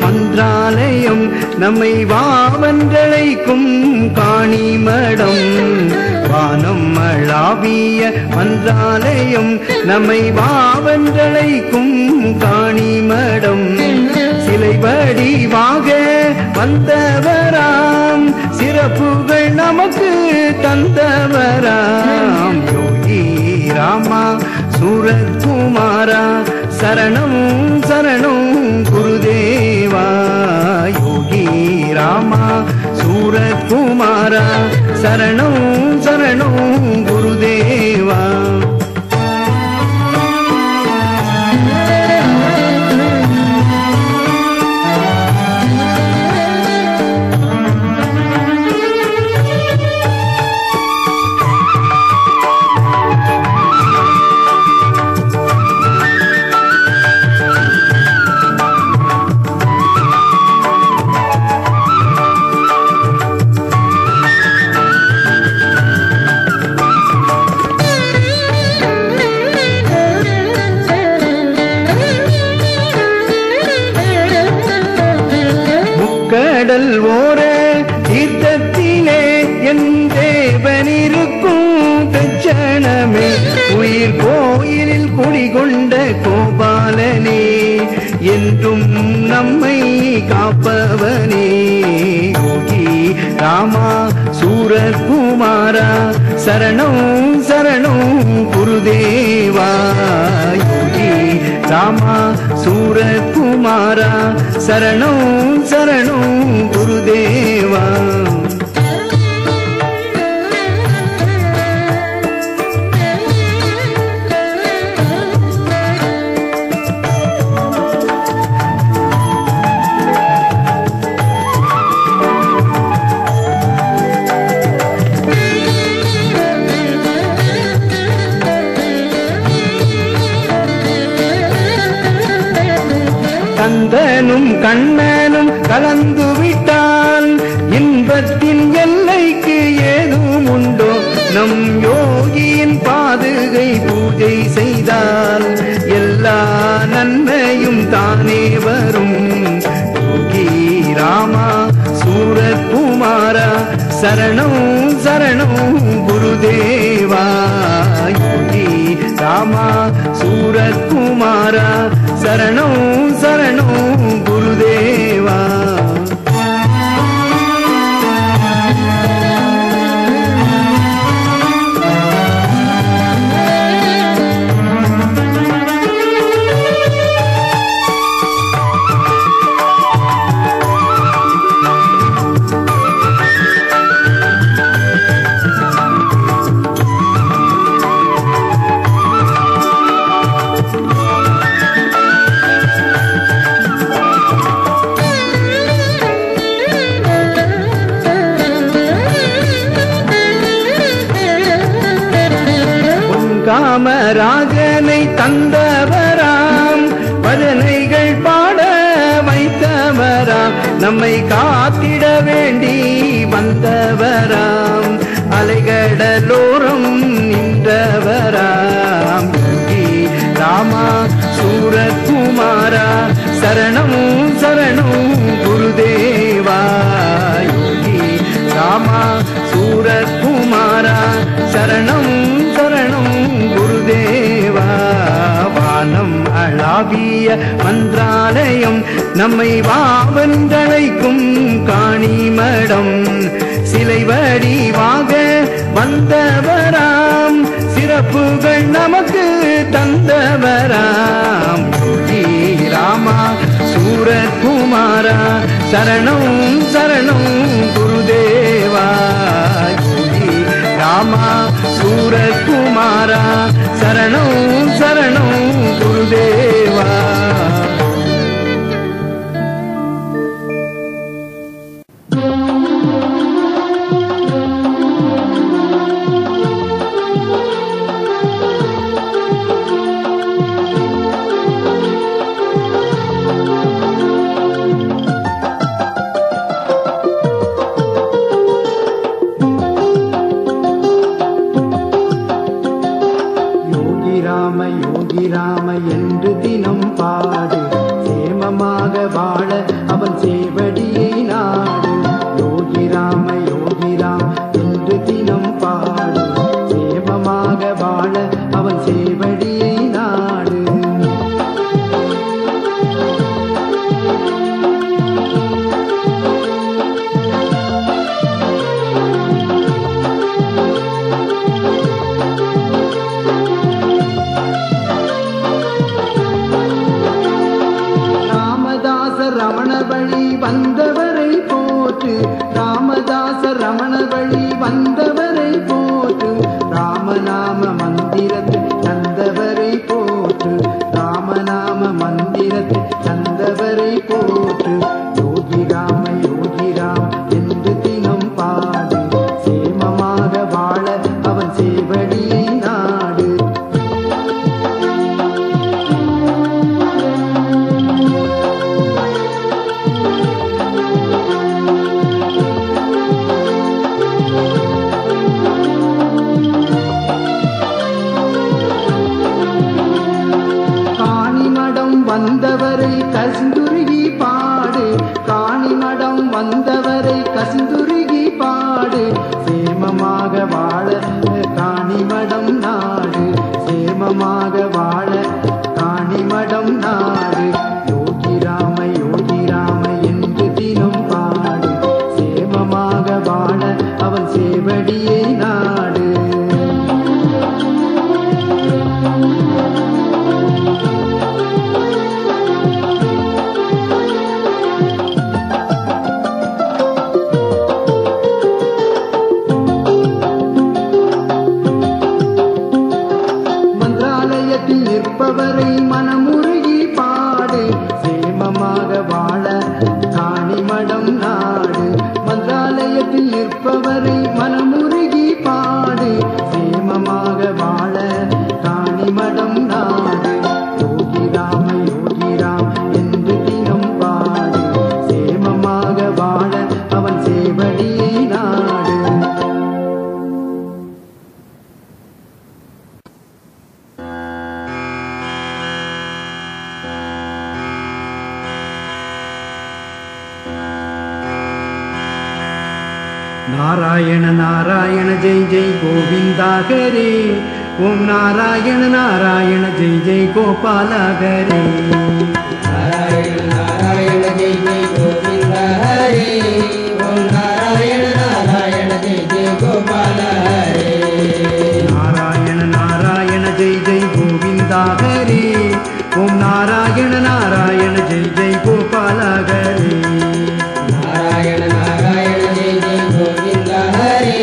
மன்றாலயம் நம்மை வாவன்றழைக்கும் காணிமடம். வானம் அளாவிய மன்றாலயம் நம்மை வாவன்றழைக்கும் காணிமடம். சிலை வடிவாக வந்தவராம் சிறப்புகள் நமக்கு தந்தவராம். யோகி ராமா சூரத்குமாரா சரணம் சரணம் குருதேவா. யோகி ராமா சூரத்குமாரா சரணம் சரணம் குருதேவா. கடல் ஓர தீர்த்தத்திலே என் தேவனிருக்கும் தட்சணமே. உயிர் கோயிலில் குடிகொண்ட கோபாலனே என்றும் நம்மை காப்பவனே. யோகி ராமா சூரத்குமாரா சரணம் சரணம் குருதேவா. யோகி ராமா சூரத்குமாரா சரணம் சரணம் குருதேவா. கந்தனும் கண்ணனும் கலந்து விட்டால் இன்பத்தின் எல்லைக்கு ஏதும் உண்டோ? நம் யோகியின் பாதுகை பூஜை செய்தால் எல்லா நன்மையும் தானே வரும். யோகி ராமா சூரத்குமாரா சரணம் சரணம் குருதேவா. யோகி ராமா சூரத்குமாரா சரணம் சரணம் குருதேவா. காமராஜனை தந்தவராம் பஜனைகள் பாட வைத்தவராம். நம்மை காத்திட வேண்டி வந்தவராம் அலைகடலோரம் நின்றவராம். யோகி ராமா சூரத்குமாரா சரணம் சரணம் குருதேவா. யோகி ராமா சூரத்குமாரா சரணம் சரணம் குருதேவா. வானம் அளாவிய மன்றாலயம் நம்மை வாவன்றழைக்கும் காணிமடம். சிலை வடிவாக வந்தவராம் சிறப்புகள் நமக்கு தந்தவராம். யோகி ராமா சூரத்குமாரா சரணம் சரணம் குருதேவா. யோகி ராமா சூரத்குமாரா சரணம் சரணம் குருதேவா. யோகி ராம என்று தினம் பாடு, சேமமாக வாழ அவன் சேவடியை நாடு. யோகி ராம் என்று தினம் பாடு, சேமமாக வாழ அவன் சேவடியை நாடு. ரமண வழி வந்தவரை போற்று, ராமதாச ரமண வழி வந்தவரை போற்று, ராமநாம மந்திரத்தை தந்தவரை போற்று, ராமநாம மந்திரத்தை தந்தவரை போற்று. யோகி ராம் என்று தினம் பாடு, சேமமாக வாழ அவன் சேவடியை நாடு. வந்தவரை கசிந்துருகி பாடு, காணிமடம் வந்தவரை கசிந்துருகி பாடு, சேமமாக வாழ காணிமடம் நாடு, சேமமாக வாழ காணிமடம் நாடு. யோகி ராம என்று தினம் பாடு, சேமமாக வாழ அவன் சேவடியை நாடு. நிற்பவரை மனமுருகி பாடு, சேமமாக வாழ காணிமடம் நாடு. மந்திராலயத்தில் நிற்பவரை மனமுருகி பாடு, சேமமாக வாழ காணிமடம் நாடு. யோகி ராம் என்று தினம் பாடு, சேமமாக வாழ அவன் சேவடியை நாடு. நாராயண நாராயண ஜெய் ஜெய் கோவிந்தா ஹரே, ஓம் நாராயண நாராயண ஜெய் ஜெய் கோபால ஹரே. நாராயண நாராயண ஜெய் ஜெய் கோவிந்தா ஹரே, ஓம் நாராயண நாராயண ஜெய் ஜெய் கோபால ஹரே. நாராயண நாராயண ஜெய் ஜெய் கோவிந்தா ஹரே, ஓம் நாராயண நாராயண ஜெய் ஜெய் கோபால ஹரே. நாராயண நாராயண ஜெய் ஜெய் கோவிந்தா ஹரே,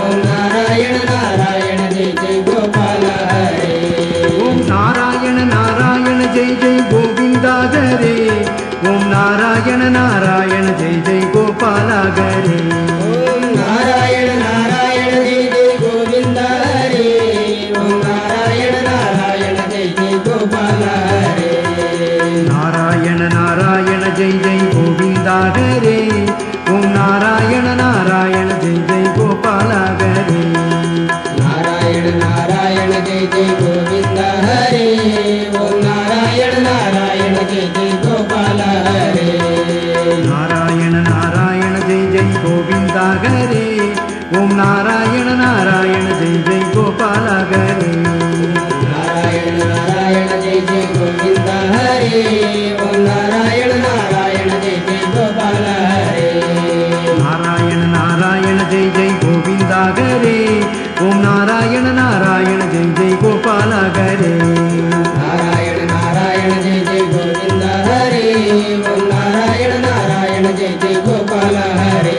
ஓம் நாராயண நாராயண ஜெய் ஜெய் கோபால ஹரே. ஓம் நாராயண நாராயண ஜெய் ஜெய் கோவிந்தா ஹரே, ஓம் நாராயண நாராயண ஜெய் ஜெய் கோபால ஹரே. ஓம் நாராயண நாராயண ஜெய் ஜெய் கோவிந்தா ஹரே, ஓம் நாராயண நாராயண ஜெய் ஜெய் கோபால ஹரே. நாராயண நாராயண ஜெய் ஜெய் கோவிந்தா ஹரே, ஓம் நாராயண நாராயண ஜெய் ஜெய் கோபால ஹரே. நாராயண நாராயண ஜெய் ஜெய் கோவிந்தா ஹரே, ஓம் நாராயண நாராயண ஜெய் ஜெய் கோபால ஹரே. நாராயண நாராயண ஜெய் ஜெய் கோவிந்தா ஹரே, ஓம் நாராயண நாராயண ஜெய் ஜெய் கோபால ஹரே. நாராயண நாராயண ஜெய் ஜெய் கோவிந்தா ஹரே, ஓம் நாராயண நாராயண ஜெய் ஜெய் கோபால ஹரே. நாராயண நாராயண ஜெய் ஜெய் கோவிந்தா ஹரே, ஓம் நாராயண நாராயண ஜெய் ஜெய் கோபால ஹரே. நாராயண நாராயண ஜெய் ஜெய் கோவிந்தா ஹரே, ஓம் நாராயண நாராயண ஜெய் ஜெய் கோபால ஹரே.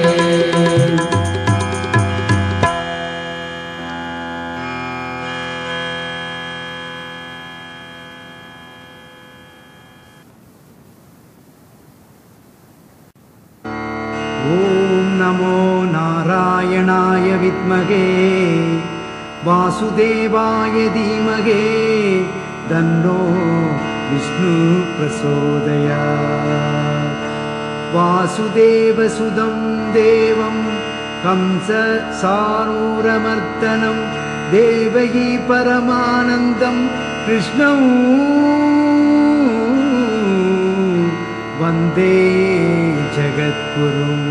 ஓம் நமோ நாராயணாய வித்மகே வாசுதேவாய தீமகே தன்னோ விஷ்ணு பிரசோதயாத். வாசுதேவசுதம் தேவம் கம்ச சாரூரமர்த்தனம் தேவகி பரமானந்தம் கிருஷ்ணம் வந்தே ஜகத்குரும்.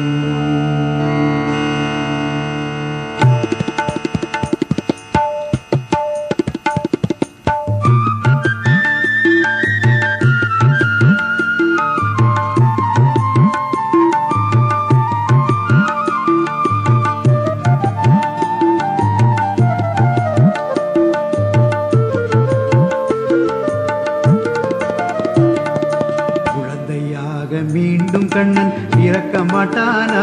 மீண்டும் கண்ணன் பிறக்க மாட்டானா,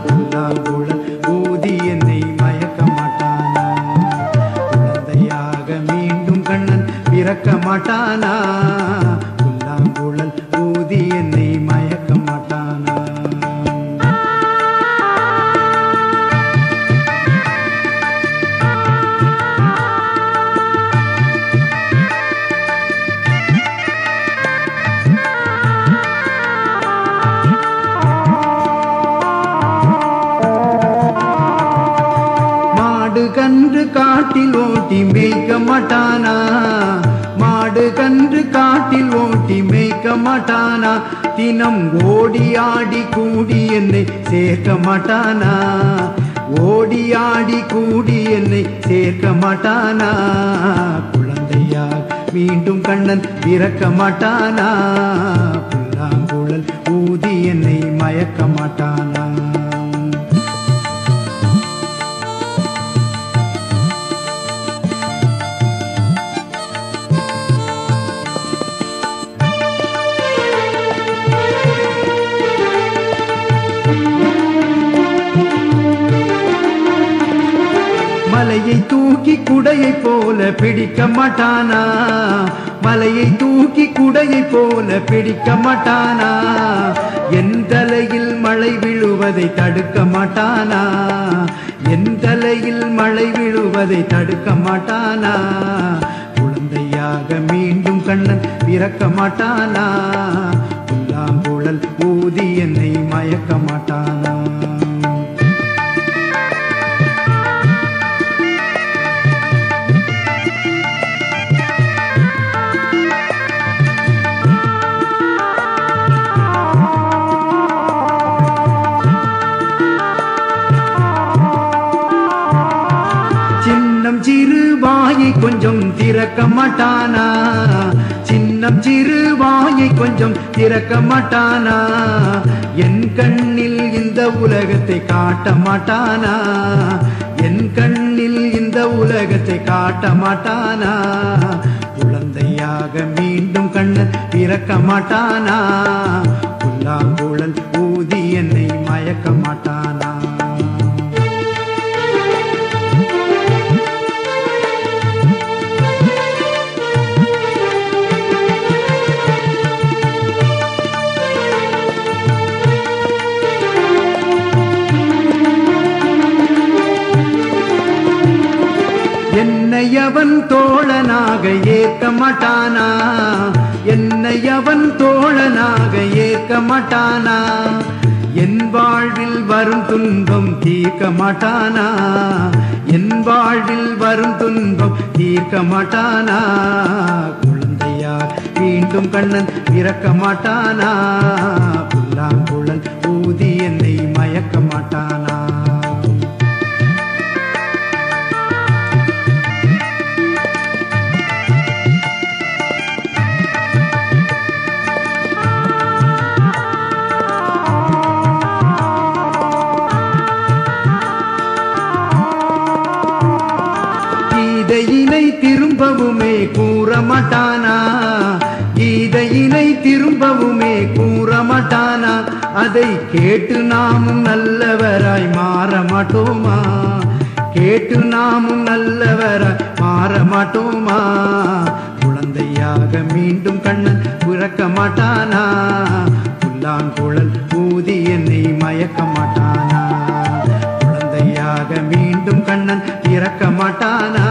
புல்லாங்குழல் ஊதி என்னை மயக்க மாட்டானா. குழந்தையாக மீண்டும் கண்ணன் பிறக்க மாட்டானா, புல்லாங்குழல் ஊதி என்னை மயக்க மாட்டானா. கன்று காட்டில் ஓட்டி மேய்க்க மாட்டானா, மாடு கன்று காட்டில் ஓட்டி மேய்க்க மாட்டானா. தினம் ஓடி ஆடி கூடி என்னை சேர்க்க மாட்டானா, ஓடி ஆடி கூடி என்னை சேர்க்க மாட்டானா. குழந்தையாக மீண்டும் கண்ணன் பிறக்க மாட்டானா, புல்லாங்குழல் ஊதி என்னை மயக்க மாட்டானா. மலையை தூக்கி குடையை போல பிடிக்க மாட்டானா, மலையை தூக்கி குடையை போல பிடிக்க மாட்டானா. என் தலையில் மழை விழுவதை தடுக்க மாட்டானா, என் தலையில் மழை விழுவதை தடுக்க மாட்டானா. குழந்தையாக மீண்டும் கண்ணன் பிறக்க மாட்டானா, புல்லாங்குழல் ஊதி என்னை மயக்க மாட்டானா. சின்னம் சிறு வாயை கொஞ்சம் திறக்க மாட்டானா, சின்னம் சிறு வாயை கொஞ்சம் திறக்க மாட்டானா. என் கண்ணில் இந்த உலகத்தை காட்ட மாட்டானா, என் கண்ணில் இந்த உலகத்தை காட்ட மாட்டானா. குழந்தையாக மீண்டும் கண்ணன் பிறக்க மாட்டானா, புல்லாங்குழல் ஊதி என்னை மயக்க மாட்டானா. என்னை அவன் தோழனாக ஏற்க மாட்டானா, என்னை அவன் தோழனாக ஏற்க மாட்டானா. என் வாழ்வில் வரும் துன்பம் தீர்க்க மாட்டானா, என் வாழ்வில் வரும் துன்பம் தீர்க்க மாட்டானா. குழந்தையார் மீண்டும் கண்ணன் பிறக்க மாட்டானா, புல்லாங்குழல் ஊதி என்னை மயக்க மாட்டானா. கீதையினை திரும்பவுமே கூற மாட்டானா, கீதையினை திரும்பவுமே கூற மாட்டானா. அதை கேட்டு நாமும் நல்லவராய் மாற மாட்டோமா, கேட்டு நாமும் நல்லவராய் மாற மாட்டோமா. குழந்தையாக மீண்டும் கண்ணன் பிறக்க மாட்டானா, புல்லாங்குழல் ஊதி என்னை மயக்க மாட்டானா. குழந்தையாக மீண்டும் கண்ணன் பிறக்க மாட்டானா,